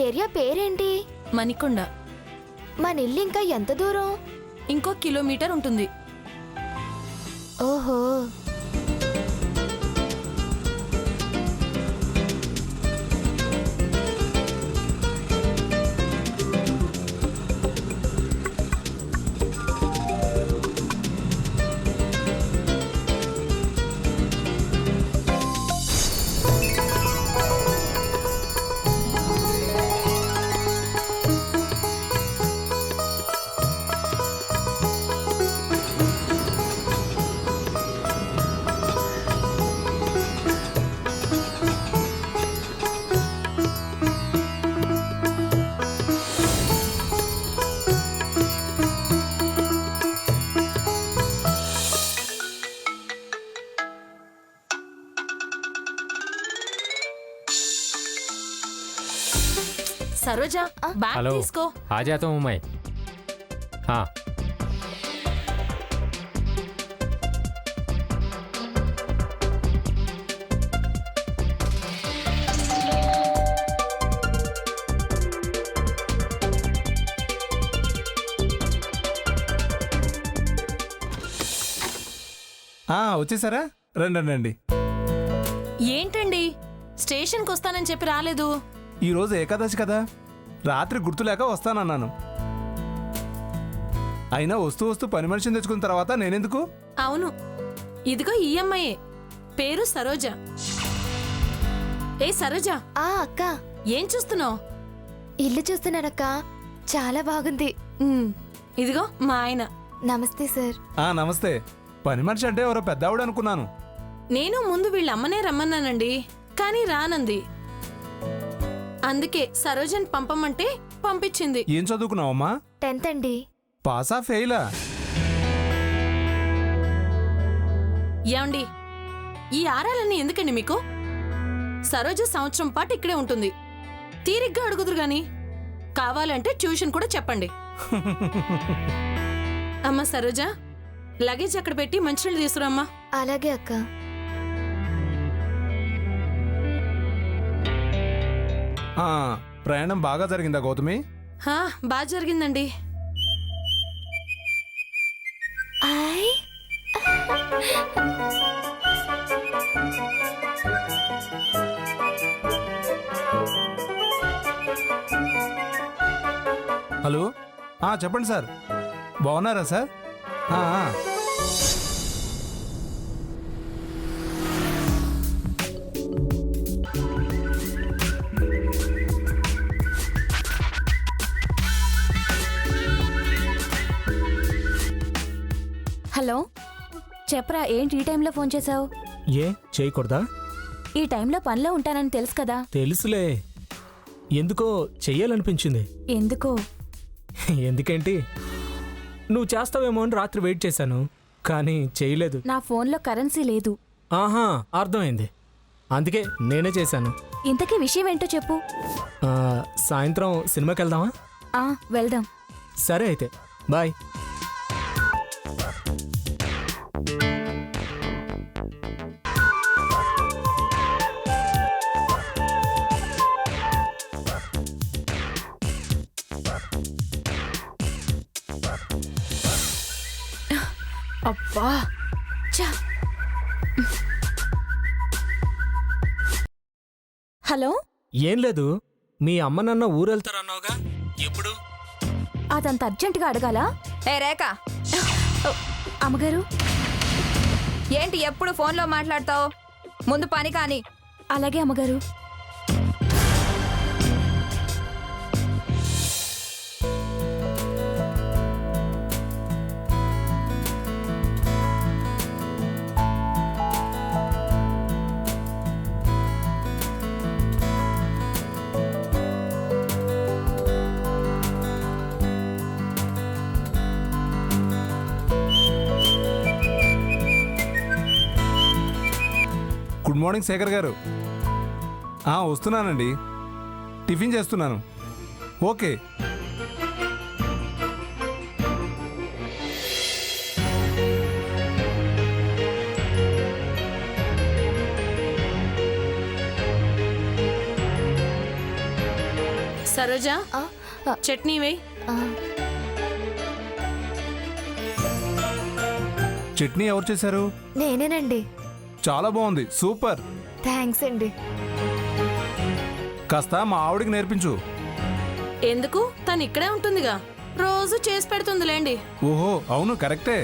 Area పేరేంటి? మణికొండ. మన ఇల్లు ఇంకా ఎంత దూరం? ఇంకో కిలోమీటర్ ఉంటుంది. ఓహో. సరోజా, బ్యాగ్ हेलो తీసుకో. आ जाता हूँ मैं. हाँ వచ్చేసారా? రండి రండి. ఏంటండి స్టేషన్కి వస్తానని చెప్పి రాలేదు? ఈరోజు ఏకాదశి కదా, రాత్రి గుర్తులేక వస్తానన్నాను. అయినా వస్తూ వస్తూ పని మనిషిని తెచ్చుకున్న తర్వాత నేనెందుకు? అవును, ఇదిగో ఈ అమ్మాయే, పేరు సరోజ. ఏ సరోజ, అక్క, ఏం చూస్తున్నావు? ఇల్లు చూస్తున్నానక్క, చాలా బాగుంది. ఇదిగో మా ఆయన. నమస్తే సార్. నమస్తే. పని మనిషి అంటే ఎవరో పెద్ద ఆవిడ అనుకున్నాను. నేను ముందు వీళ్ళ అమ్మనే రమ్మన్నానండి, కానీ రానంది. అందుకే సరోజని పంపమంటే పంపించింది. ఏం చదువుకున్నావమ్మా? 10th అండి. పాసా ఫెయిలా? ఏమండి, ఈ ఆరాలన్నీ ఎందుకండి మీకు? సరోజ సంవత్సరం పాటు ఇక్కడే ఉంటుంది. తీరిగ్గా అడుగుదురు గాని, కావాలంటే ట్యూషన్ కూడా చెప్పండి. అమ్మ సరోజ, లగేజ్ అక్కడ పెట్టి మంచినీళ్ళు తీసుకురమ్మా. అలాగే అక్క. ప్రయాణం బాగా జరిగిందా గౌతమి? బాగా జరిగిందండి. హలో, చెప్పండి సార్. బాగున్నారా సార్? హలో, చెప్పరా, ఏంటి ఈ టైంలో ఫోన్ చేసావు? ఏ చేయకూడదా? ఈ టైంలో పనిలో ఉంటానని తెలుసు కదా. తెలుసులే, ఎందుకో చెయ్యాలనిపించింది. ఎందుకో? ఎందుకేంటి, నువ్వు చేస్తావేమో అని రాత్రి వెయిట్ చేశాను, కానీ చేయలేదు. నా ఫోన్లో కరెన్సీ లేదు. ఆహా, అర్థమైంది, అందుకే నేనే చేశాను. ఇంతకీ విషయం ఏంటో చెప్పు. సాయంత్రం సినిమాకి వెళ్దామా? వెళ్దాం. సరే అయితే, బాయ్. అబ్బా, హలో. ఏం లేదు, మీ అమ్మ నాన్న ఊరెళ్తారన్నావుగా, ఎప్పుడు? అదంత అర్జెంటుగా అడగాలా? ఏ రేఖ, అమ్మగారు. ఏంటి ఎప్పుడు ఫోన్లో మాట్లాడతావు? ముందు పని కాని. అలాగే అమ్మగారు. గుడ్ మార్నింగ్ శేఖర్ గారు. వస్తున్నానండి, టిఫిన్ చేస్తున్నాను. ఓకే. సరోజా ఆ, ఆ, చట్నీ వేయి. ఆ. చట్నీ ఎవరు చేశారు? నేనేనండి. చాలా బాగుంది, సూపర్. థ్యాంక్స్ అండి. కాస్త మా ఆవిడికి నేర్పించు. ఎందుకు? తను ఇక్కడే ఉంటుందిగా, రోజు చేసి పెడుతుందిలేండి. ఓహో అవును, కరెక్టే.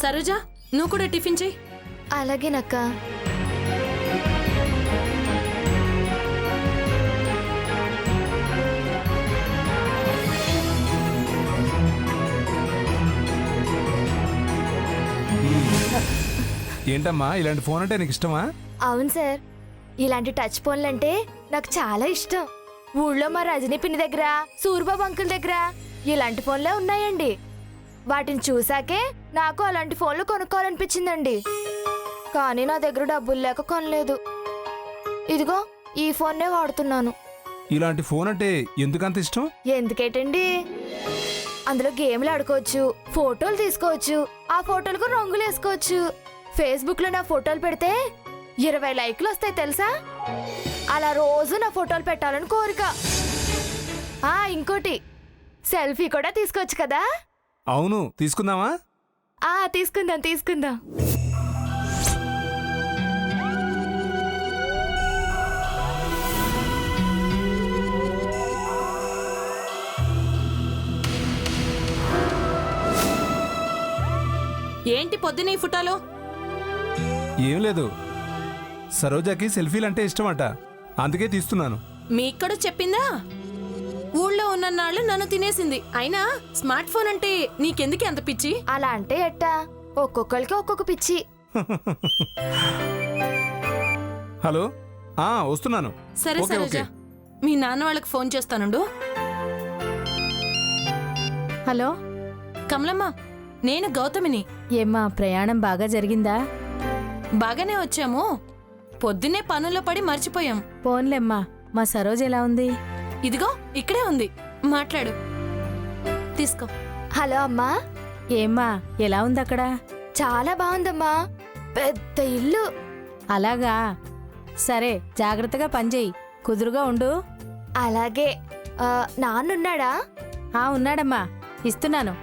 సరోజా నువ్వు కూడా టిఫిన్ చెయ్యి. అలాగేనక్క. ఏంటమ్మా, ఇలాంటి ఫోన్ అంటే నీకు ఇష్టమా? అవును సార్, ఇలాంటి టచ్ ఫోన్లు అంటే నాకు చాలా ఇష్టం. ఊళ్ళో మా రజనీ పిన్ని దగ్గర, సూర్బాబు అంకుల్ దగ్గర ఇలాంటి ఫోన్లే ఉన్నాయండి. వాటిని చూసాకే నాకు అలాంటి ఫోన్లు కొనుక్కోవాలనిపించిందండి. కానీ నా దగ్గర డబ్బులు లేక కొనలేదు. ఇదిగో ఈ ఫోన్నే వాడుతున్నాను. ఇలాంటి ఫోన్ అంటే ఎందుకంత ఇష్టం? ఎందుకేటండి, అందులో గేమ్లు ఆడుకోవచ్చు, ఫోటోలు తీసుకోవచ్చు, ఆ ఫోటోలకు రంగులు వేసుకోవచ్చు. ఫేస్బుక్ లో నా ఫోటోలు పెడితే 20 లైక్లు వస్తాయి తెలుసా. అలా రోజు నా ఫోటోలు పెట్టాలని కోరిక. ఇంకోటి, సెల్ఫీ కూడా తీసుకోవచ్చు కదా. అవును, తీసుకుందామా? తీసుకుందాం తీసుకుందాం. ఏంటి పొద్దున ఈ ఫోటోలు? ఏం లేదు, సరోజాకి సెల్ఫీలు అంటే ఇష్టమట, అందుకే తీస్తున్నాను. మీక్కడు చెప్పిందా? ఊళ్ళో ఉన్న నాళ్ళు నన్ను తినేసింది. అయినా స్మార్ట్ ఫోన్ అంటే నీకెందుకు అంత పిచ్చి? అలా అంటే ఎట్టా, ఒక్కొక్కరికి ఒక్కొక్క పిచ్చి. హలో, వస్తున్నాను. సరే ఓకే, సరోజా, ఓకే. మీ నాన్న వాళ్ళకి ఫోన్ చేస్తానుండు. హలో కమలమ్మ, నేను గౌతమిని. ఏమ్మా, ప్రయాణం బాగా జరిగిందా? బాగానే వచ్చాము. పొద్దున్నే పనుల్లో పడి మర్చిపోయాం. పోన్లేమ్మా, మా సరోజ్ ఎలా ఉంది? ఇదిగో ఇక్కడే ఉంది, మాట్లాడు. తీసుకో. హలో అమ్మా. ఏమ్మా, ఎలా ఉంది అక్కడ? చాలా బాగుందమ్మా, పెద్ద ఇల్లు. అలాగా, సరే జాగ్రత్తగా పనిచేయి, కుదురుగా ఉండు. అలాగే. నాన్నున్నాడా? ఉన్నాడమ్మా, ఇస్తున్నాను.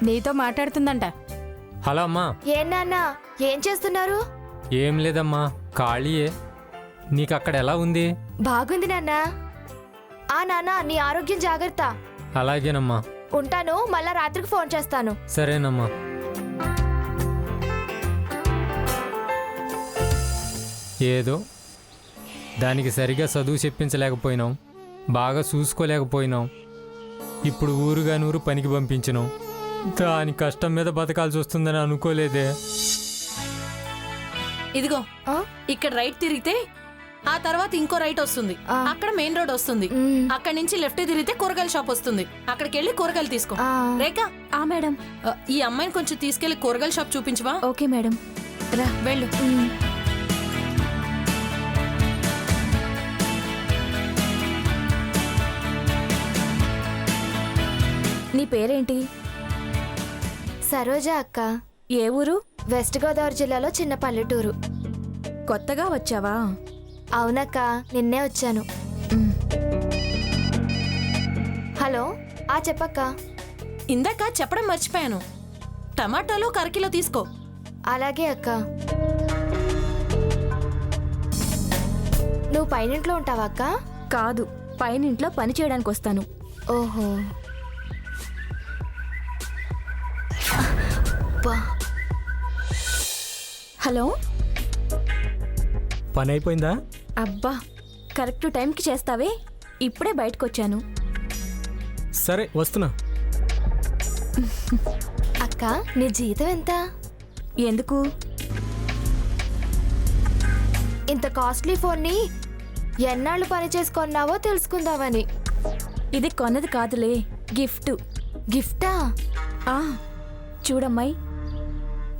నీతో మాట్లాడుతుందంట. హలో అమ్మా. ఏం నాన్న, ఏం చేస్తున్నారు? ఏం లేదమ్మా, ఖాళీయే. నీకు అక్కడ ఎలా ఉంది? బాగుంది నాన్న. నాన్న, నీ ఆరోగ్యం జాగ్రత్త. అలాగేనమ్మా. ఉంటాను, మళ్ళా రాత్రికి ఫోన్ చేస్తాను. సరేనమ్మా. ఏదో దానికి సరిగా చదువు చెప్పించలేకపోయినాం, బాగా చూసుకోలేకపోయినాం. ఇప్పుడు ఊరుగా నూరు పనికి పంపించినాం. దాని కష్టం మీద బతకాల్సి వస్తుందని అనుకోలేదే. ఇదిగో ఆ? ఇక్కడ రైట్ తిరిగితే ఆ తర్వాత ఇంకో రైట్ వస్తుంది. ఆ. అక్కడ మెయిన్ రోడ్ వస్తుంది. మ్. అక్కడి నుంచి లెఫ్ట్ తిరిగితే కూరగాయల షాప్ వస్తుంది. అక్కడికి వెళ్ళి కూరగాయలు తీసుకో. ఆ. రేఖ, మేడం. ఈ అమ్మాయిని కొంచెం తీసుకెళ్లి కూరగాయల షాప్ చూపించవా? Okay madam. రా వెళ్ళు. నీ పేరేంటి? సరోజా అక్క. ఏ ఊరు? వెస్ట్ గోదావరి జిల్లాలో చిన్న పల్లెటూరు. కొత్తగా వచ్చావా? అవునక్క, నిన్నే వచ్చాను. హలో, చెప్పక్క. ఇందాక చెప్పడం మర్చిపోయాను. టమాటాలు 1 కిలో తీసుకో. అలాగే అక్క. నువ్వు పైనింట్లో ఉంటావా అక్క? కాదు, పైనింట్లో పని చేయడానికి వస్తాను. ఓహో. అబ్బా. హలో. పని అయిపోయిందా? అబ్బా, కరెక్ట్ టైంకి చేస్తావే. ఇప్పుడే బయటకు వచ్చాను. సరే, వస్తున్నా. అక్క, నీ జీతం ఎంత? ఎందుకు? ఇంత కాస్ట్లీ ఫోన్ని ఎన్నాళ్ళు పని చేసుకున్నావో తెలుసుకుందామని. ఇది కొన్నది కాదులే, గిఫ్ట్. గిఫ్టా? చూడమ్మాయి,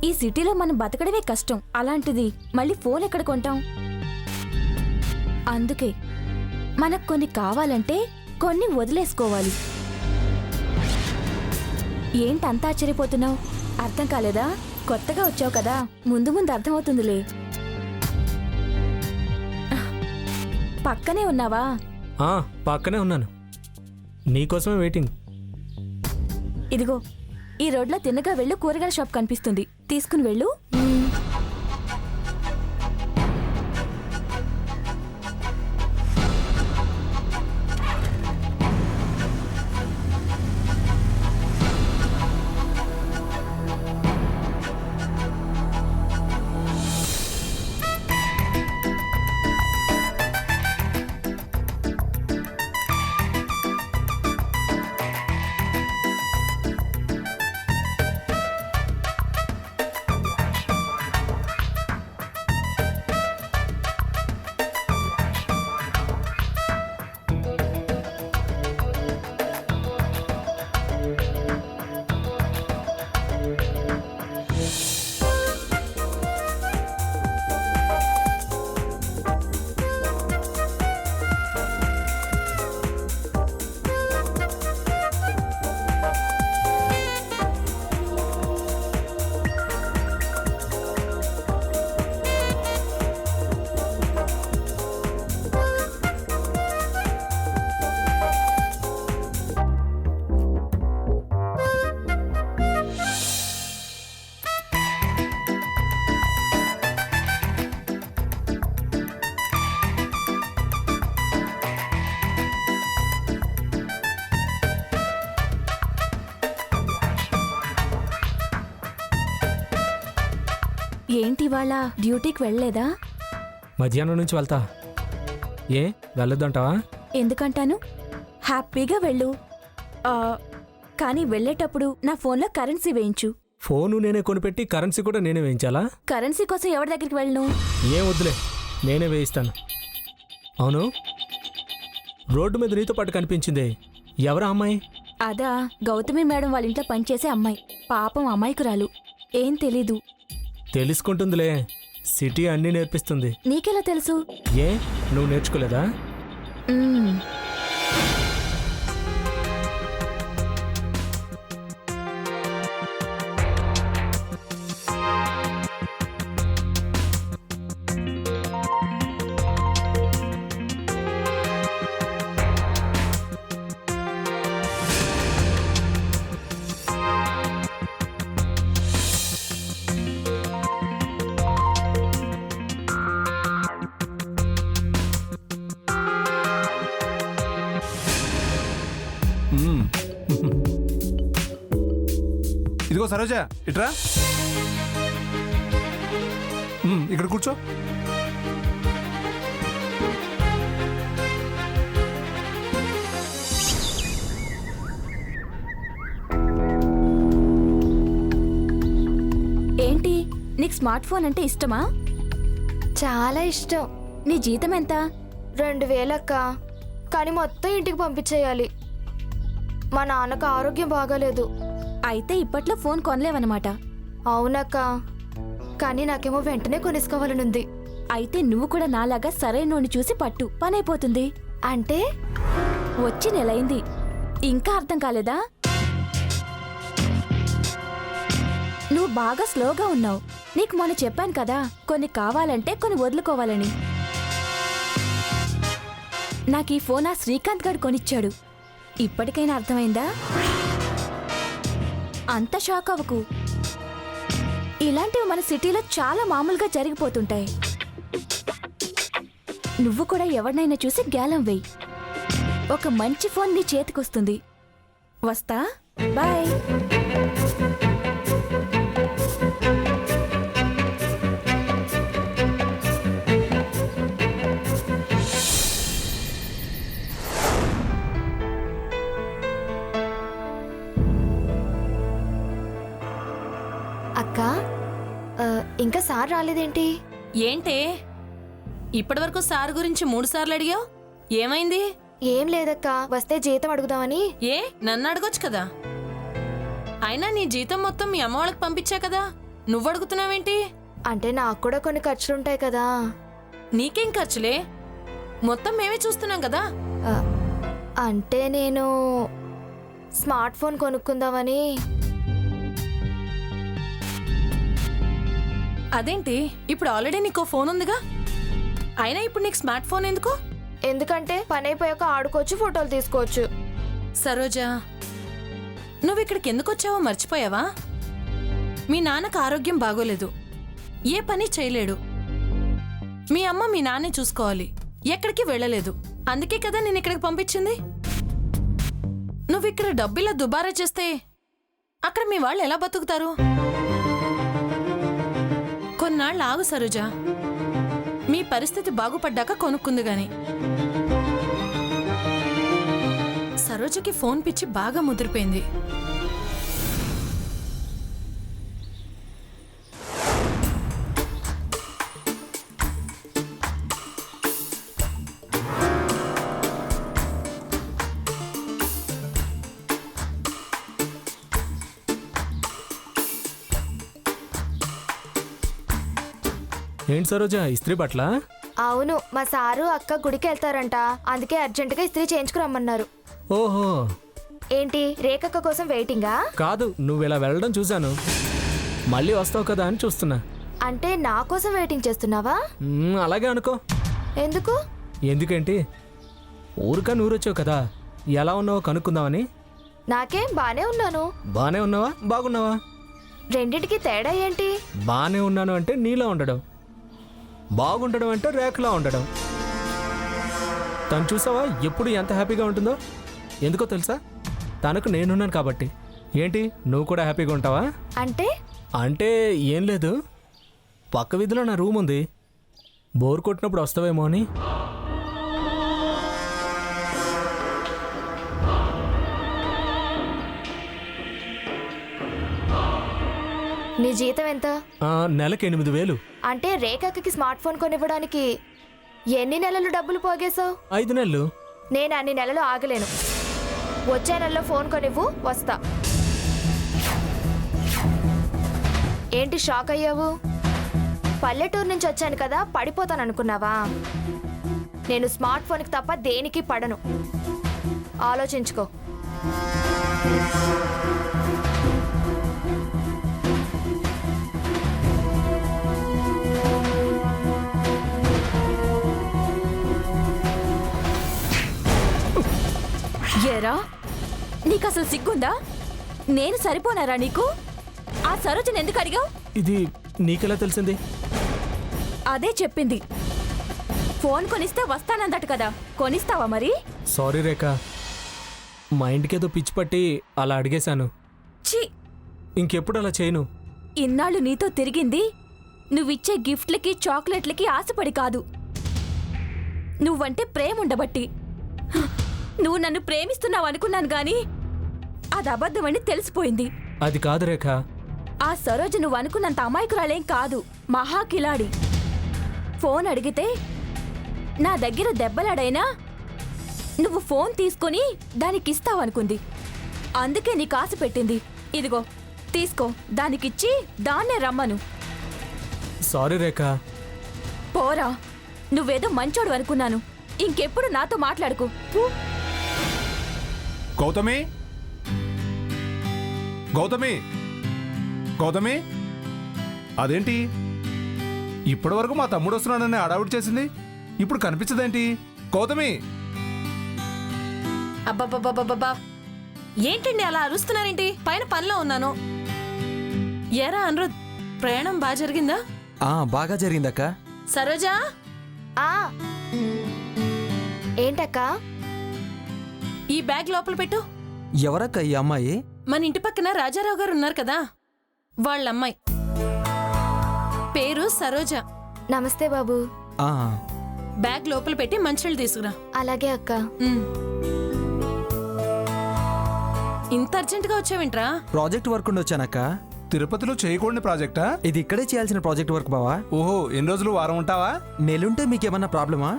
ఈ సిటీలో మనం బతకడమే కష్టం. అలాంటిది మళ్ళీ ఫోన్ ఎక్కడ కొంటాం? అందుకే మనకు కొన్ని కావాలంటే కొన్ని వదిలేసుకోవాలి. ఏంటంత ఆశ్చర్యపోతున్నావు? అర్థం కాలేదా? కొత్తగా వచ్చావు కదా ముందు ముందు అర్థమవుతుందిలే. పక్కనే ఉన్నావా? పక్కనే ఉన్నాను, నీకోసమే వెయిటింగ్. ఇదిగో ఈ రోడ్లో తిన్నగా వెళ్ళు, కూరగాయల షాప్ కనిపిస్తుంది, తీసుకుని వెళ్ళు. ఏంటి వాళ్ళ డ్యూటీకి వెళ్ళలేదా? మధ్యాహ్నం నుంచి వెళ్తా. ఏ వెళ్ళొద్దంటావా? ఎందుకంటాను, హ్యాపీగా వెళ్ళు. కానీ వెళ్ళేటప్పుడు నా ఫోన్లో కరెన్సీ వేయించు. ఫోను నేనే కొనిపెట్టి కరెన్సీ కూడా నేనే వేయించాలా? కరెన్సీ కోసం ఎవరి దగ్గరికి వెళ్ళను? ఏం వద్దులే, నేనే వేయిస్తాను. అవును, రోడ్డు మీద నీతో పాటు కనిపించిందే, ఎవరా అమ్మాయి? అదా గౌతమి మేడం వాళ్ళ ఇంట్లో పనిచేసే అమ్మాయి. పాపం అమాయకురాలు, ఏం తెలీదు. తెలుసుకుంటుందిలే, సిటీ అన్నీ నేర్పిస్తుంది. నీకెలా తెలుసు? ఏ నువ్వు నేర్చుకోలేదా? మ్మ్. ఇదిగో సరోజ, ఇట్రా. ఇక్కడ కూర్చో. ఏంటి, నీకు స్మార్ట్ ఫోన్ అంటే ఇష్టమా? చాలా ఇష్టం. నీ జీతం ఎంత? 2000 అక్క. కానీ మొత్తం ఇంటికి పంపించేయాలి. మా నాన్నకు ఆరోగ్యం బాగాలేదు. అయితే ఇప్పట్లో ఫోన్ కొనలేవన్నమాట. అవునక్క, కానీ నాకేమో వెంటనే కొనేసుకోవాలనుంది. అయితే నువ్వు కూడా నాలాగా సరైనోడిని చూసి పట్టు, పనైపోతుంది. అంటే వచ్చి నెలైంది, ఇంకా అర్థం కాలేదా? నువ్వు బాగా స్లోగా ఉన్నావు. నీకు మొన్న చెప్పాను కదా, కొన్ని కావాలంటే కొన్ని వదులుకోవాలని. నాకు ఈ ఫోన్ ఆ శ్రీకాంత్ గారు కొనిచ్చాడు. ఇప్పటికైనా అర్థమైందా? అంత షాక్ అవ్వకు. ఇలాంటివి మన సిటీలో చాలా మామూలుగా జరిగిపోతుంటాయి. నువ్వు కూడా ఎవరినైనా చూసి గ్యాలం వెయ్యి. ఒక మంచి ఫోన్ నీ చేతికొస్తుంది. వస్తా, బాయ్. అక్క, ఇంకా సార్ రాలేదేంటి? ఏంటే ఇప్పటివరకు సార్ గురించి 3 సార్లు అడిగావు, ఏమైంది? ఏం లేదక్క, వస్తే జీతం అడుగుదామని. ఏ నన్ను అడగొచ్చు కదా. అయినా నీ జీతం మొత్తం మీ అమ్మ వాళ్ళకి పంపించా కదా, నువ్వు అడుగుతున్నావేంటి? అంటే నాకు కూడా కొన్ని ఖర్చులుంటాయి కదా. నీకేం ఖర్చులే, మొత్తం మేమే చూస్తున్నాం కదా. ఆ, అంటే నేను స్మార్ట్ ఫోన్ కొనుక్కుందామని. అదేంటి ఇప్పుడు ఆల్రెడీ నీకు ఫోన్ ఉందిగా, అయినా ఇప్పుడు నీకు స్మార్ట్ ఫోన్ ఎందుకు? ఎందుకంటే పని అయిపోయాక ఆడుకోవచ్చు, ఫోటోలు తీసుకోవచ్చు. సరోజా, నువ్వు ఇక్కడికి ఎందుకు వచ్చావో మర్చిపోయావా? మీ నాన్నకు ఆరోగ్యం బాగోలేదు, ఏ పని చేయలేడు. మీ అమ్మ మీ నాన్నే చూసుకోవాలి, ఎక్కడికి వెళ్ళలేదు. అందుకే కదా నేను ఇక్కడికి పంపించింది. నువ్వు ఇక్కడ డబ్బిలా దుబారా చేస్తే అక్కడ మీ వాళ్ళు ఎలా బతుకుతారు? కొన్నాళ్ళు ఆగు సరోజా, మీ పరిస్థితి బాగుపడ్డాక కొనుక్కుంది గాని. సరోజకి ఫోన్ పిచ్చి బాగా ముదిరిపోయింది. ఏంటి సరోజా, ఇస్త్రీ బట్ల? అవును, మా సారు అక్క గుడికి వెళ్తారంట, అందుకే అర్జెంటుగా ఇస్త్రీ చేయించుకురమ్మన్నారు. ఓహో, ఏంటి రేఖక్క కోసం వెయిటింగా? కాదు, నువ్వు ఇలా వెళ్ళడం చూశాను, మళ్ళీ వస్తావు కదా అని చూస్తున్నా. అంటే నా కోసం వెయిటింగ్ చేస్తున్నావా? అలాగే అనుకో. ఎందుకు? ఎందుకేంటి, ఊరికా నూరొచ్చావు కదా, ఎలా ఉన్నావో కనుక్కుందామని. నాకేం బానే ఉన్నాను. బానే ఉన్నావా, బాగున్నావా? రెండిటికి తేడా ఏంటి? బానే ఉన్నాను అంటే నీలో ఉండడం, బాగుండడం అంటే రేఖలా ఉండడం. తను చూసావా ఎప్పుడు ఎంత హ్యాపీగా ఉంటుందో? ఎందుకో తెలుసా, తనకు నేనున్నాను కాబట్టి. ఏంటి, నువ్వు కూడా హ్యాపీగా ఉంటావా? అంటే అంటే ఏం లేదు, పక్క వీధిలో నా రూమ్ ఉంది, బోర్ కొట్టినప్పుడు వస్తావేమో అని. నీ జీతం ఎంత? నెలకి 8,000. అంటే రేఖకి స్మార్ట్ ఫోన్ కొనివ్వడానికి ఎన్ని నెలలు డబ్బులు పోగేశావు? 5 నెలలు. నేను అన్ని నెలలు ఆగలేను. వచ్చే నెలలో ఫోన్ కొనివ్వు, వస్తా. ఏంటి షాక్ అయ్యావు? పల్లెటూరు నుంచి వచ్చాను కదా, పడిపోతాను అనుకున్నావా? నేను స్మార్ట్ ఫోన్కి తప్ప దేనికి పడను, ఆలోచించుకో. ఏరా, నీకు అసలు సిగ్గుందా? నేను సరిపోనారా నీకు? ఆ సరోజని ఎందుకు అడిగావు? ఇది నీకెలా తెలిసింది? అదే చెప్పింది, ఫోన్ కొనిస్తే వస్తానందట కదా, కొనిస్తావా మరి? సారీ రేఖ, మైండ్కేదో పిచ్చి పట్టి అలా అడిగేశాను. ఛీ, ఇంకెప్పుడు అలా చేయను. ఇన్నాళ్ళు నీతో తిరిగింది నువ్విచ్చే గిఫ్ట్లకి చాక్లెట్లకి ఆశపడి కాదు, నువ్వంటే ప్రేమ ఉండబట్టి. నువ్వు నన్ను ప్రేమిస్తున్నావు అనుకున్నాను గాని అది అబద్ధమని తెలిసిపోయింది. అది కాదు రేఖ, ఆ సరోజ నువ్వు అనుకున్నంత అమాయకురాలేం కాదు, మహాకిలాడి. ఫోన్ అడిగితే నా దగ్గర దెబ్బలాడైనా నువ్వు ఫోన్ తీసుకొని దానికిస్తావనుకుంది, అందుకే నీకు ఆశ పెట్టింది. ఇదిగో తీసుకో, దానికిచ్చి దాన్నే రమ్మను. సారీ రేఖ. పోరా, నువ్వేదో మంచోడు అనుకున్నాను, ఇంకెప్పుడు నాతో మాట్లాడుకు. గౌతమి, గౌతమి, గౌతమి, అదేంటి ఇప్పటి వరకు మా తమ్ముడు వస్తున్నాడని అడావిడి చేసింది, ఇప్పుడు కనిపించదేంటి? గౌతమి! అబ్బబ్బబ్బబ్బబ్బా, ఏంటండి అలా అరుస్తున్నారేంటి? పైన పనిలో ఉన్నాను. ఎరా అనురుద్, ప్రయాణం బాగా జరిగిందా? బాగా జరిగిందక్క. సరోజా, ఆ ఏంటక్క? ఈ బ్యాగ్ లోపల పెట్టు. ఎవరక్క ఈ అమ్మాయి? మన ఇంటి పక్కన రాజారావు గారు ఉన్నారు కదా, వాళ్ళ అమ్మాయి. పేరు సరోజ. నమస్తే బాబు. బ్యాగ్ లోపల పెట్టి మంచినీళ్ళు తీసుకురా. అలాగే అక్క. ఇంత అర్జెంటుగా వచ్చావేంట్రా? ప్రాజెక్ట్ వర్క్ ఉండి వచ్చానక్క. తిరుపతిలో చేయకూడని ప్రాజెక్టా? ఇది ఇక్కడే చేయాల్సిన ప్రాజెక్ట్ వర్క్ బావా. ఓహో, ఎన్ని రోజులు, వారం ఉంటావా? నెలుంటే మీకేమన్నా ప్రాబ్లమా?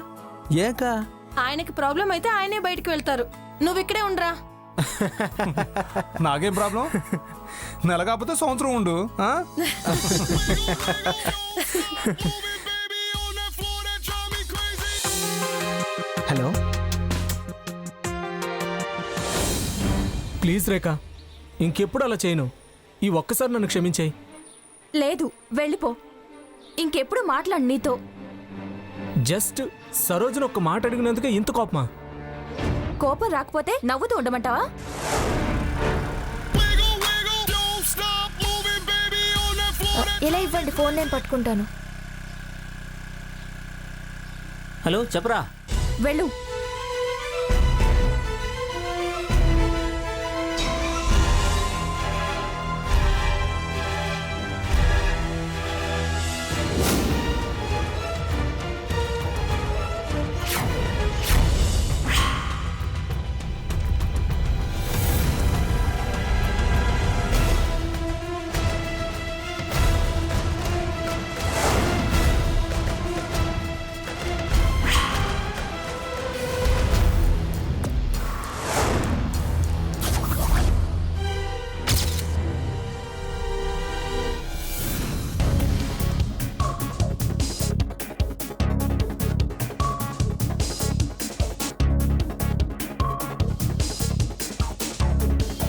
ఏక ఆయనకి ప్రాబ్లం అయితే ఆయనే బయటికి వెళ్తారు, నువ్వు ఇక్కడే ఉండరా. నాకేం ప్రాబ్లం? నెల కాకపోతే సంవత్సరం ఉండు. హలో, ప్లీజ్ రేఖ, ఇంకెప్పుడు అలా చేయను. ఈ ఒక్కసారి నన్ను క్షమించేయి. లేదు, వెళ్ళిపో. ఇంకెప్పుడు మాట్లాడు నీతో. జస్ట్ సరోజను ఒక్క మాట అడిగినందుకే ఇంత కోపమా? కోపం రాకపోతే నవ్వుతూ ఉండమంటావా? ఇలా ఇవ్వండి, ఫోన్ నేను పట్టుకుంటాను. హలో చెప్పరా. వెళ్ళు.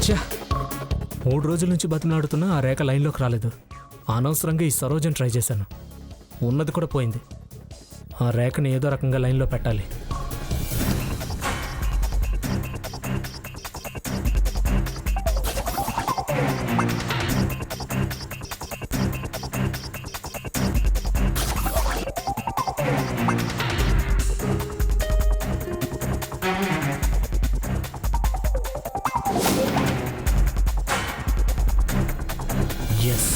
ఛా, 3 రోజుల నుంచి బతినాడుతున్నా ఆ రేఖ లైన్లోకి రాలేదు. అనవసరంగా ఈ సరోజను ట్రై చేశాను. ఉన్నది కూడా పోయింది. ఆ రేఖని ఏదో రకంగా లైన్లో పెట్టాలి. ఎస్,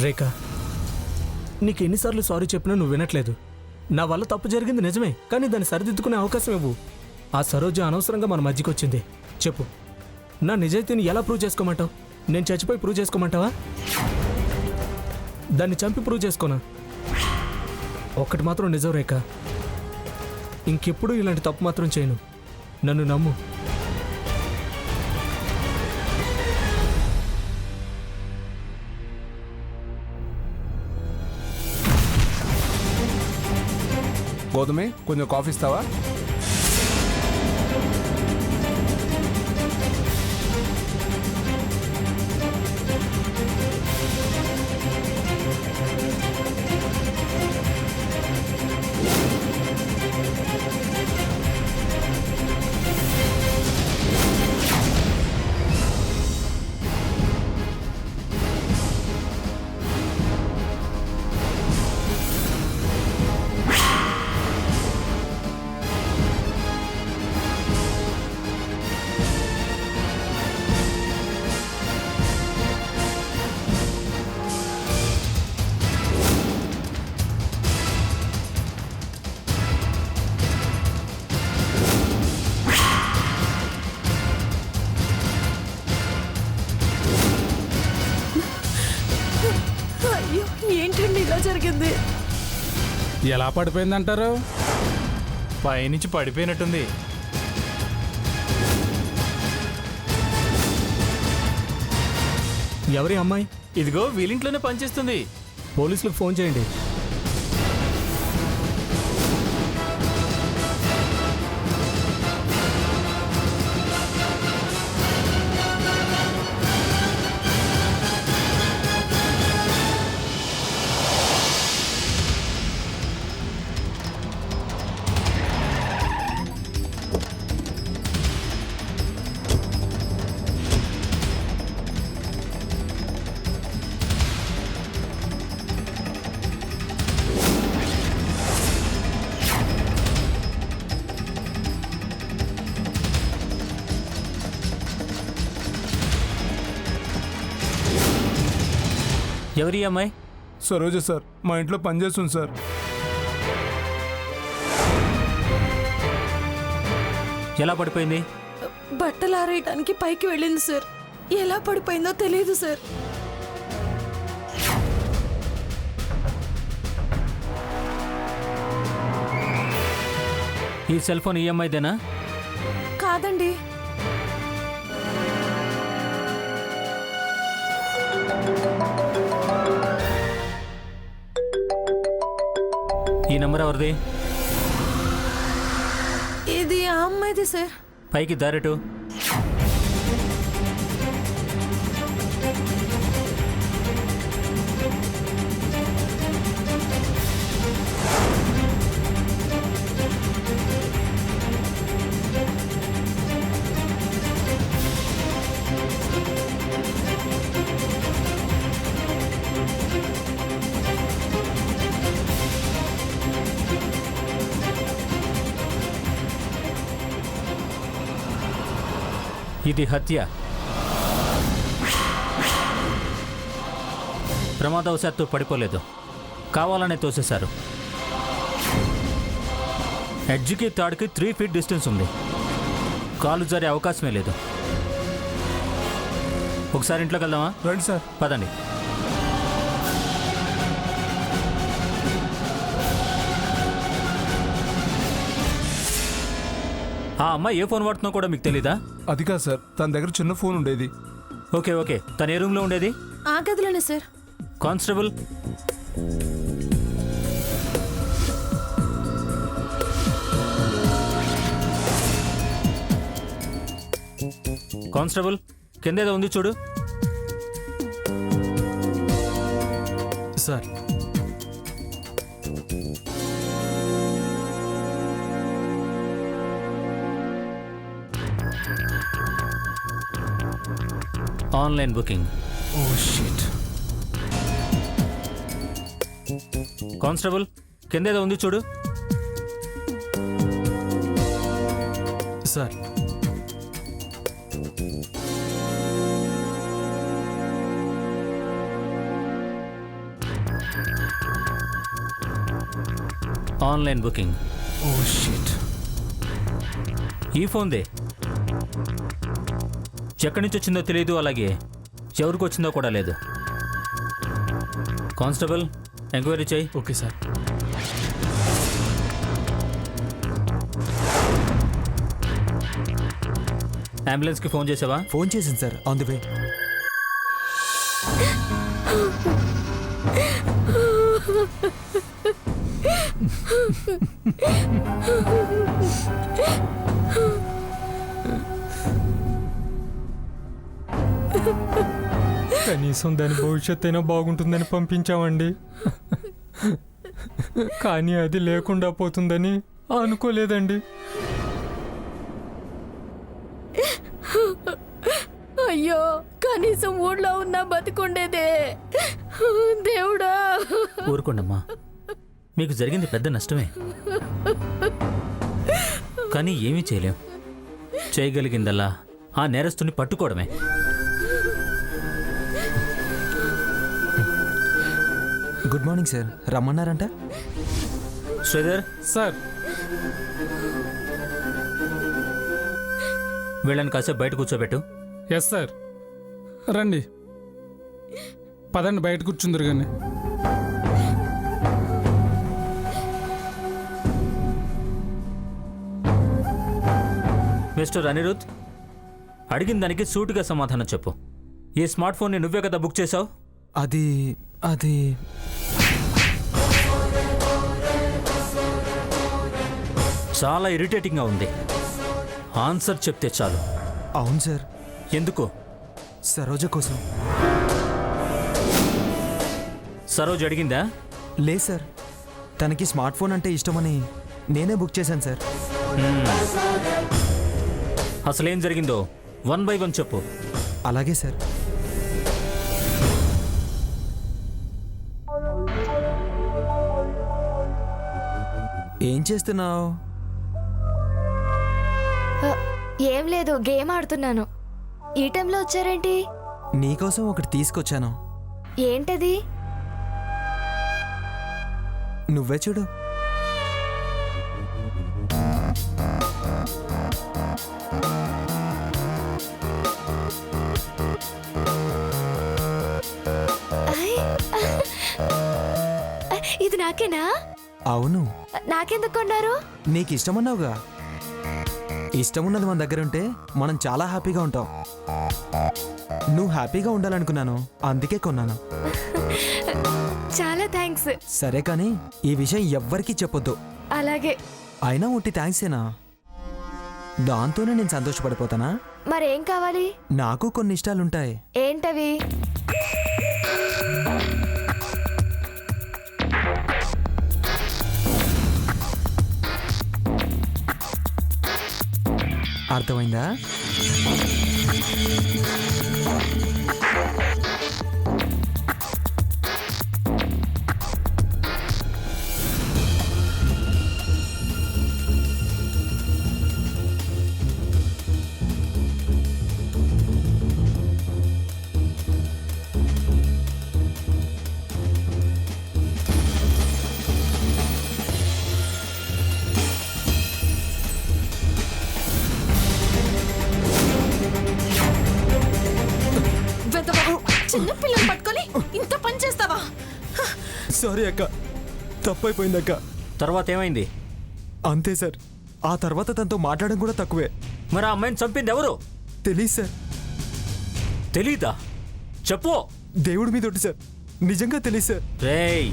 రేఖ, నీకు ఎన్నిసార్లు సారీ చెప్పినా నువ్వు వినట్లేదు. నా వల్ల తప్పు జరిగింది నిజమే, కానీ దాన్ని సరిదిద్దుకునే అవకాశం ఇవ్వు. ఆ సరోజ అనవసరంగా మన మధ్యకి వచ్చింది. చెప్పు, నా నిజాయితీని ఎలా ప్రూవ్ చేసుకోమంటావు? నేను చచ్చిపోయి ప్రూవ్ చేసుకోమంటావా? దాన్ని చంపి ప్రూవ్ చేసుకోనా? ఒక్కటి మాత్రం నిజం రేఖ, ఇంకెప్పుడు ఇలాంటి తప్పు మాత్రం చేయను. నన్ను నమ్ము. గౌతమి, కొంచెం కాఫీ ఇస్తావా? అయ్యో, ఏంటండి ఇలా జరిగింది? ఎలా పడిపోయిందంటారు? పైనుంచి పడిపోయినట్టుంది. ఎవరి అమ్మాయి? ఇదిగో వీలింట్లోనే పనిచేస్తుంది. పోలీసులకు ఫోన్ చేయండి. ఎవరి అమ్మాయి? సరోజ సార్, మా ఇంట్లో పనిచేస్తుంది సార్. ఎలా పడిపోయింది? బట్టలు ఆరేయటానికి పైకి వెళ్ళింది సార్. ఎలా పడిపోయిందో తెలియదు సార్. ఈ సెల్ ఫోన్ ఈఎంఐదేనా? కాదండి. నెంబర్ ఎవరిది? ఇది ఆ అమ్మాయిది సార్. పైకి దారెటు. ఇది హత్య. ప్రమాదవశాత్తు పడిపోలేదు, కావాలనే తోసేశారు. ఎడ్జ్కి తాడుకి 3 feet డిస్టెన్స్ ఉంది. కాలు జారే అవకాశమే లేదు. ఒకసారి ఇంట్లోకి వెళ్దామా? రండి సార్. పదండి. ఆ అమ్మాయి ఏ ఫోన్ వాడుతుందో కూడా మీకు తెలీదా? అది కాదు సార్, తన దగ్గర చిన్న ఫోన్ ఉండేది. ఓకే ఓకే, తను ఏ రూమ్లో ఉండేది? ఆ గదిలోనే సార్. కానిస్టేబుల్, కానిస్టేబుల్ కిందేదో ఉంది చూడు. Sir, online booking. Oh shit. Constable కిందేదో ఉంది చూడు. Sir, online booking. Oh shit. ఈ ఫోన్దే. ఎక్కడి నుంచి వచ్చిందో తెలియదు, అలాగే ఎవరికి వచ్చిందో కూడా లేదు. కానిస్టేబుల్ ఎంక్వైరీ చేయి. Okay sir. అంబులెన్స్కి ఫోన్ చేసావా? ఫోన్ చేసింది సార్, ఆన్ ది వే. కనీసం దాని భవిష్యత్తు అయినా బాగుంటుందని పంపించామండి. కానీ అది లేకుండా పోతుందని అనుకోలేదండి. అయ్యో, కనీసం ఊళ్ళో ఉన్నా బతికుండేదే. దేవుడా. ఊరుకోండమ్మా, మీకు జరిగింది పెద్ద నష్టమే. కానీ ఏమీ చేయలేం. చేయగలిగిందల్లా ఆ నేరస్తుని పట్టుకోవడమే. గుడ్ మార్నింగ్ సార్, రమ్మన్నారంట? శ్రీధర్ సార్, వీళ్ళని కాసేపు బయట కూర్చోబెట్టు. Yes sir. రండి, పదండి, బయట కూర్చుందరు కానీ. మిస్టర్ అనిరుద్, అడిగిన దానికి సూటిగా సమాధానం చెప్పు. ఈ స్మార్ట్ ఫోన్ని నువ్వే కదా బుక్ చేసావు? అది చాలా ఇరిటేటింగ్గా ఉంది. ఆన్సర్ చెప్తే చాలు. అవును సార్. ఎందుకు? సరోజ కోసం. సరోజ్ అడిగిందా? లేదు సార్, తనకి స్మార్ట్ ఫోన్ అంటే ఇష్టమని నేనే బుక్ చేశాను సార్. అసలేం జరిగిందో 1 by 1 చెప్పు. అలాగే సార్. ఏం చేస్తున్నావు? ఏం లేదు, గేమ్ ఆడుతున్నాను. ఈ టైంలో వచ్చారేంటి? నీకోసం ఒకటి తీసుకొచ్చాను. ఏంటది? నువ్వే చూడు. ఇది నాకేనా? అవును. నాకెందుకు కొన్నారు? నీకు ఇష్టమన్నావుగా. ఇష్టం ఉన్నది మన దగ్గర ఉంటే మనం చాలా హ్యాపీగా ఉంటాం. నువ్వు హ్యాపీగా ఉండాలనుకున్నాను, అందుకే కొన్నాను. చాలా థ్యాంక్స్. సరే కానీ ఈ విషయం ఎవ్వరికీ చెప్పొద్దు. అలాగే. అయినా ఉట్టి థ్యాంక్సేనా? దాంతోనే నేను సంతోషపడిపోతానా? మరేం కావాలి? నాకు కొన్ని ఇష్టాలుంటాయి. ఏంటవి? అర్థమైందా? చిన్న పిల్లలు పట్టుకొని ఇంత పని చేస్తావా? సారీ అక్క, తప్పైపోయింది అక్క. తర్వాత ఏమైంది? అంతే సార్, ఆ తర్వాత తనతో మాట్లాడడం కూడా తక్కువే. మరి ఆ అమ్మాయిని చంపింది ఎవరు? తెలీదు సార్. తెలీదా? చెప్పు. దేవుడి మీద ఒట్టు సార్, నిజంగా తెలీదు సార్. రేయ్,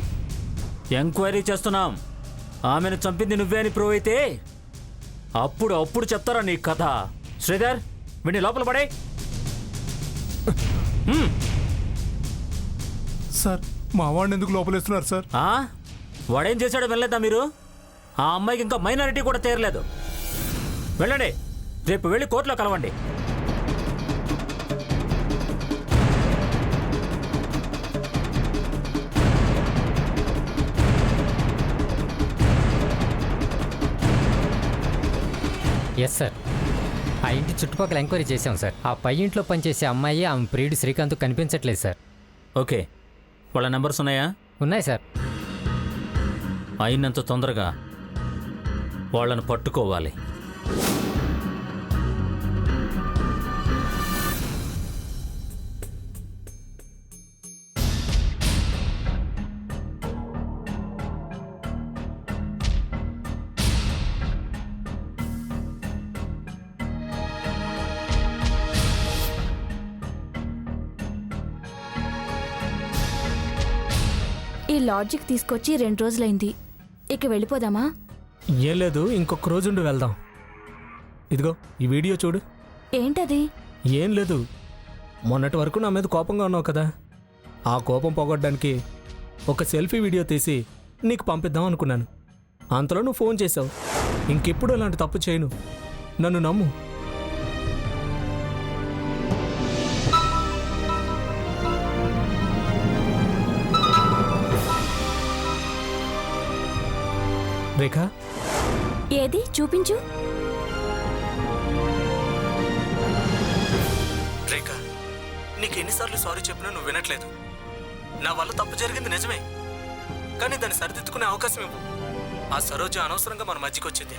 ఎంక్వైరీ చేస్తున్నాం. ఆమెను చంపింది నువ్వే అని ప్రూవ్ అయితే అప్పుడు చెప్తారా నీ కథ. శ్రీధర్, వీడిని లోపల పడే. సార్ మా వాడిని ఎందుకు లోపలేస్తున్నారు సార్? వాడేం చేశాడో వెళ్ళలేదా మీరు? ఆ అమ్మాయికి ఇంకా మైనారిటీ కూడా తీరలేదు. వెళ్ళండి, రేపు వెళ్ళి కోర్టులో కలవండి. ఎస్ సార్, ఆ ఇంటి చుట్టుపక్కల ఎంక్వైరీ చేశాం సార్. ఆ పై ఇంట్లో పనిచేసే అమ్మాయి ఆమె ప్రియుడు శ్రీకాంత్ కనిపించట్లేదు సార్. ఓకే, వాళ్ళ నెంబర్స్ ఉన్నాయా? ఉన్నాయి సార్. అయినంత తొందరగా వాళ్ళను పట్టుకోవాలి. ఈ లాడ్జికి తీసుకొచ్చి 2 రోజులైంది. ఇక వెళ్ళిపోదామా? ఏం లేదు, ఇంకొక రోజుండి వెళ్దాం. ఇదిగో ఈ వీడియో చూడు. ఏంటది? ఏం లేదు, మొన్నటి వరకు నా మీద కోపంగా ఉన్నావు కదా, ఆ కోపం పోగొట్టడానికి ఒక సెల్ఫీ వీడియో తీసి నీకు పంపిద్దాం అనుకున్నాను. అంతలో నువ్వు ఫోన్ చేసావు. ఇంకెప్పుడు అలాంటి తప్పు చేయను, నన్ను నమ్ము. రేఖ, ఏది చూపించు. రేఖ, నీకు ఎన్నిసార్లు సారీ చెప్పినా నువ్వు వినట్లేదు. నా వల్ల తప్పు జరిగింది నిజమే, కానీ దాన్ని సరిదిద్దుకునే అవకాశం ఇవ్వు. ఆ సరోజ అనవసరంగా మన మధ్యకి వచ్చింది.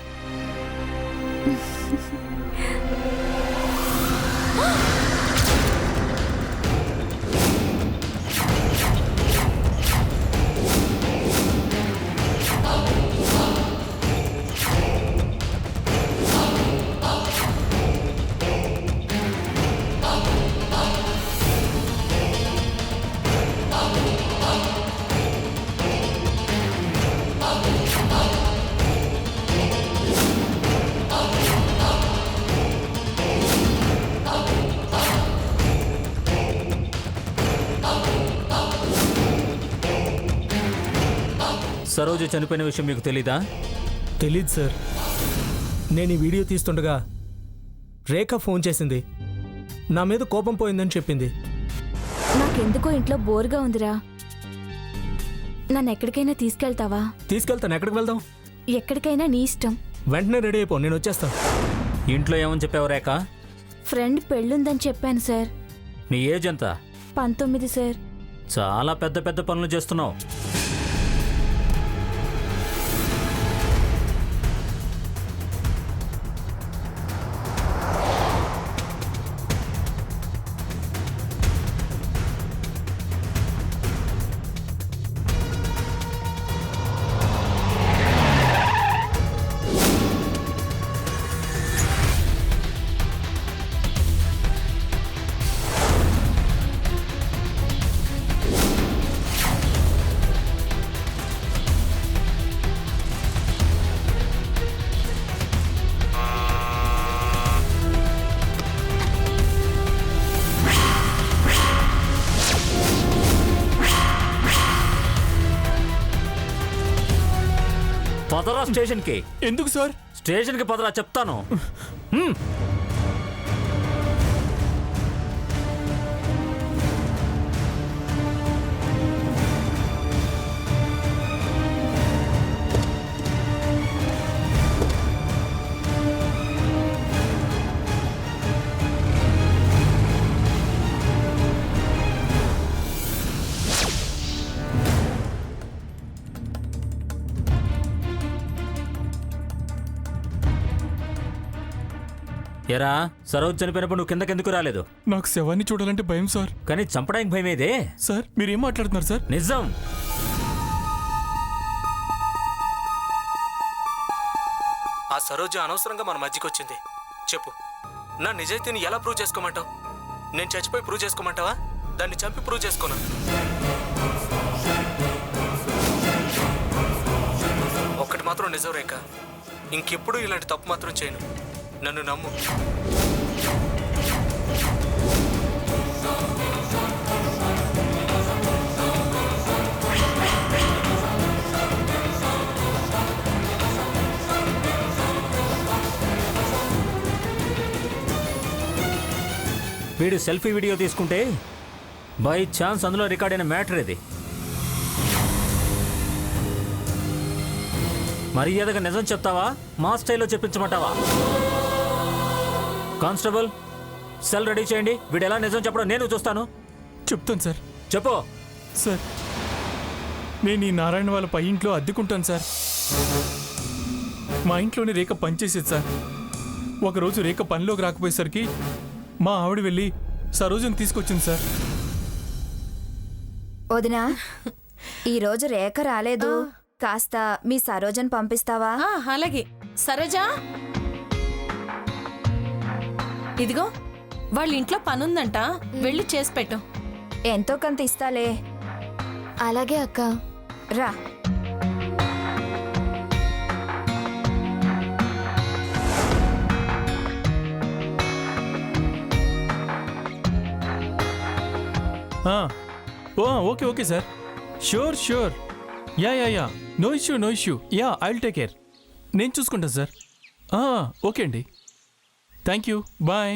సరోజ చనిపోయిన విషయం మీకు తెలీదా? తెలీదు సార్. నేను ఈ వీడియో తీస్తుండగా రేఖ ఫోన్ చేసింది. నా మీద కోపం పోయిందని చెప్పింది. నాకెందుకో ఇంట్లో బోర్గా ఉందిరా. నన్ను ఎక్కడికైనా తీసుకెళ్తావా? తీసుకెళ్తాను. ఎక్కడికి వెళ్దాం? ఎక్కడికైనా నీ ఇష్టం. వెంటనే రెడీ అయిపో, నేను వచ్చేస్తాను. ఇంట్లో ఏమని చెప్పావు రేఖ? ఫ్రెండ్ పెళ్ళుందని చెప్పాను సార్. నీ ఏజ్ ఎంత? 19 సార్. చాలా పెద్ద పెద్ద పనులు చేస్తున్నావు. పదరా స్టేషన్కి. ఎందుకు సార్? స్టేషన్కి పదరా చెప్తాను. ఎరా సరోజ్ చనిపోయినప్పుడు నువ్వు కిందకెందుకు రాలేదు? నాకు శవాన్ని చూడాలంటే భయం సార్. కానీ చంపడానికి భయమేదే. సార్ మీరేం మాట్లాడుతున్నారు సార్? నిజం. ఆ సరోజ అనవసరంగా మన మధ్యకి వచ్చింది. చెప్పు, నా నిజాయితీని ఎలా ప్రూవ్ చేసుకోమంటావు? నేను చచ్చిపోయి ప్రూవ్ చేసుకోమంటావా? దాన్ని చంపి ప్రూవ్ చేసుకోనా? ఒక్కటి మాత్రం నిజం రేఖ, ఇంకెప్పుడు ఇలాంటి తప్పు మాత్రం చేయను. నన్ను నమ్ము. వీడు సెల్ఫీ వీడియో తీసుకుంటే బై ఛాన్స్ అందులో రికార్డ్ అయిన మ్యాటర్ ఇది. మర్యాదగా నిజం చెప్తావా, మా స్టైల్లో చెప్పించమంటావా? కానిస్టేబుల్, సెల్ రెడీ చేయండి. వీడు ఎలా నిజం చెప్పడం నేను చూస్తాను. చెప్తాను సార్. చెప్పు. సార్ నేను ఈ నారాయణ వాళ్ళ పై ఇంట్లో అద్దెకుంటాను సార్. మా ఇంట్లోనే రేఖ పనిచేసేది సార్. ఒకరోజు రేఖ పనిలోకి రాకపోయేసరికి మా ఆవిడ వెళ్ళి సరోజను తీసుకొచ్చింది సార్. వదినా, ఈరోజు రేఖ రాలేదు, కాస్త మీ సరోజను పంపిస్తావా? అలాగే. సరోజా, ఇదిగో వాళ్ళ ఇంట్లో పనుందంట, వెళ్ళి చేసి పెట్టు. ఎంతో కొంత ఇస్తాలే. అలాగే అక్క. రా. Okay okay sir. Sure sure. Ya no issue. Ya I will take care. నేను చూసుకుంటాను సార్. ఓకే అండి. Thank you. బాయ్.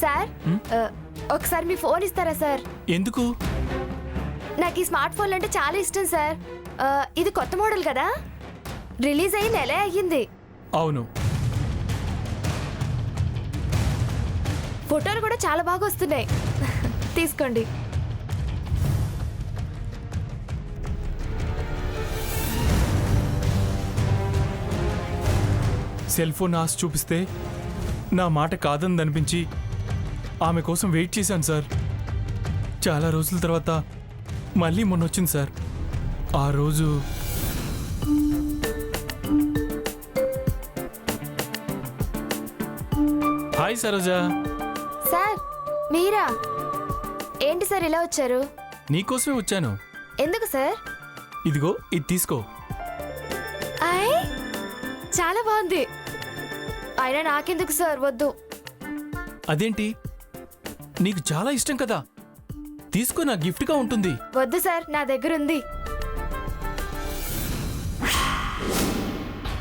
సార్, ఒకసారి మీ ఫోన్ ఇస్తారా సార్? ఎందుకు? నాకు ఈ స్మార్ట్ ఫోన్లు అంటే చాలా ఇష్టం సార్. ఇది కొత్త మోడల్ కదా, రిలీజ్ అయ్యి నెలే అయ్యింది. అవును. ఫోటోలు కూడా చాలా బాగా వస్తున్నాయి. తీసుకోండి. సెల్ ఫోన్ ఆశ చూపిస్తే నా మాట కాదందనిపించి ఆమె కోసం వెయిట్ చేశాను సార్. చాలా రోజుల తర్వాత మళ్ళీ మొన్న వచ్చింది సార్. ఆ రోజు హాయ్ సరోజా. సార్ మీరా? ఏంటి సార్ ఇలా వచ్చారు? నీకోసమే వచ్చాను. ఎందుకు సార్? ఇదిగో ఇది తీసుకో. ఆయ్, చాలా బాగుంది. అయినా నాకెందుకు సార్, వద్దు. అదేంటి, నీకు చాలా ఇష్టం కదా, తీసుకో, నా గిఫ్ట్గా ఉంటుంది. వద్దు సార్, నా దగ్గర ఉంది.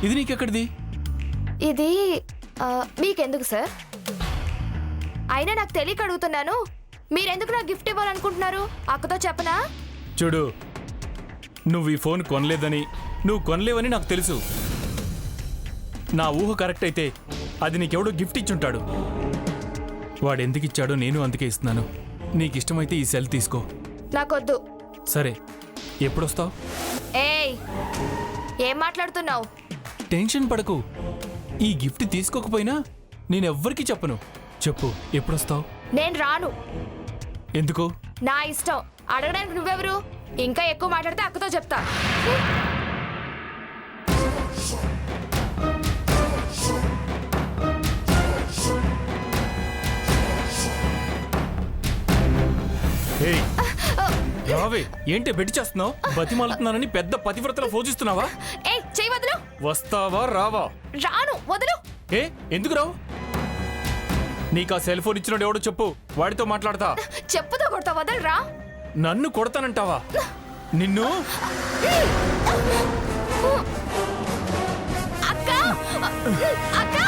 ఇది నీకెక్కడిది? ఇది మీకెందుకు సార్? అయినా నాకు తెలియక అడుగుతున్నాను. మీరెందుకు నాకు గిఫ్ట్ ఇవ్వాలనుకుంటున్నారు? అక్కతో చెప్పనా? చూడు, నువ్వు ఈ ఫోన్ కొనలేదని, నువ్వు కొనలేవని నాకు తెలుసు. నా ఊహ కరెక్ట్ అయితే అది నీకెవడో గిఫ్ట్ ఇచ్చుంటాడు. వాడు ఎందుకు ఇచ్చాడో నేను అందుకే ఇస్తున్నాను. నీకు ఇష్టమైతే ఈ సెల్ తీసుకో. నాకొద్దు. సరే, ఎప్పుడొస్తావు? ఏయ్, ఏం మాట్లాడుతున్నావు? టెన్షన్ పడకు. ఈ గిఫ్ట్ తీసుకోకపోయినా నేనెవ్వరికీ చెప్పను. చెప్పు, ఎప్పుడొస్తావు? నేను రాను. ఎందుకు? నా ఇష్టం. అడగడానికి నువ్వెవరు? ఇంకా ఎక్కువ మాట్లాడితే అక్కతో చెప్తా. ఏయ్, రావే. ఏంటి బెట్టి చేస్తున్నావు? బతిమాలుతున్నానని పెద్ద పతివ్రతలో పోజిస్తున్నావా? ఏ చెయ్యి వదులు. వస్తావా రావా? రాను, వదులు. ఏ ఎందుకు రావు? నీకు ఆ సెల్ ఫోన్ ఇచ్చినోడు ఎవడో చెప్పు, వాడితో మాట్లాడతా. చెప్పుతో కొడతా, వదలరా. నన్ను కొడతానంటావా? నిన్ను అక్క, అక్క, అక్క, అక్క.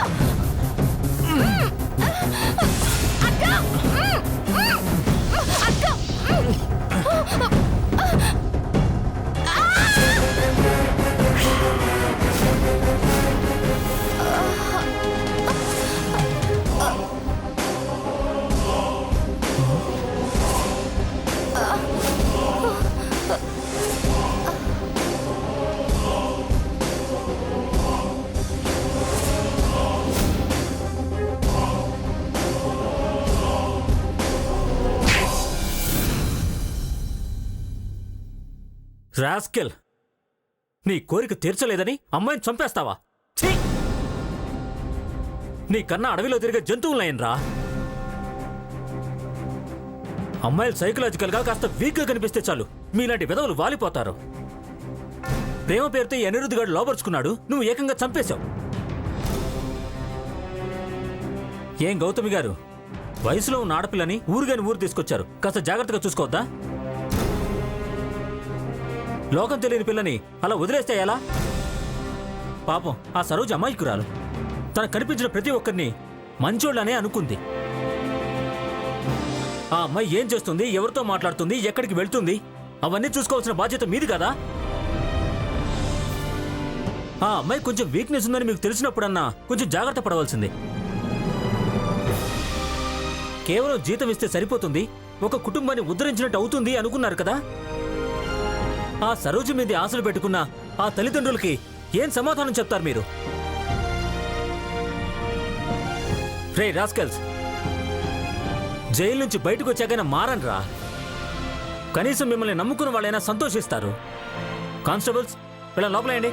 రాస్కెల్, నీ కోరిక తీర్చలేదని అమ్మాయిని చంపేస్తావా? ఛీ! నీ కన్నా అడవిలో తిరిగే జంతువులైనరా. అమ్మాయిలు సైకలాజికల్గా కాస్త వీక్గా కనిపిస్తే చాలు మీలాంటి విధవులు వాలిపోతారు. ప్రేమ పేరుతో ఈ అనిరుద్ధిగాడు లోపరుచుకున్నాడు, నువ్వు ఏకంగా చంపేశావు. ఏం గౌతమి గారు, వయసులో ఉన్న ఆడపిల్లని ఊరుగాని ఊరు తీసుకొచ్చారు, కాస్త జాగ్రత్తగా చూసుకోవద్దా? లోకం తెలియని పిల్లని అలా వదిలేస్తే ఎలా? పాపం ఆ సరోజ అమాయకురాలు. తనకు కనిపించిన ప్రతి ఒక్కరిని మంచోళ్ళనే అనుకుంది. ఆ అమ్మాయి ఏం చేస్తుంది, ఎవరితో మాట్లాడుతుంది, ఎక్కడికి వెళ్తుంది, అవన్నీ చూసుకోవాల్సిన బాధ్యత మీది కదా. ఆ అమ్మాయి కొంచెం వీక్నెస్ ఉందని మీకు తెలిసినప్పుడన్నా కొంచెం జాగ్రత్త పడవలసింది. కేవలం జీతం ఇస్తే సరిపోతుంది, ఒక కుటుంబాన్ని ఉద్ధరించినట్టు అవుతుంది అనుకున్నారు కదా. ఆ సరోజ మీద ఆశలు పెట్టుకున్న ఆ తల్లిదండ్రులకి ఏం సమాధానం చెప్తారు మీరు? రే రాస్కల్స్, జైలు నుంచి బయటకు వచ్చాకైనా మారన్రా. కనీసం మిమ్మల్ని నమ్ముకున్న వాళ్ళైనా సంతోషిస్తారు. కానిస్టేబుల్స్, వీళ్ళ లోపలేయండి.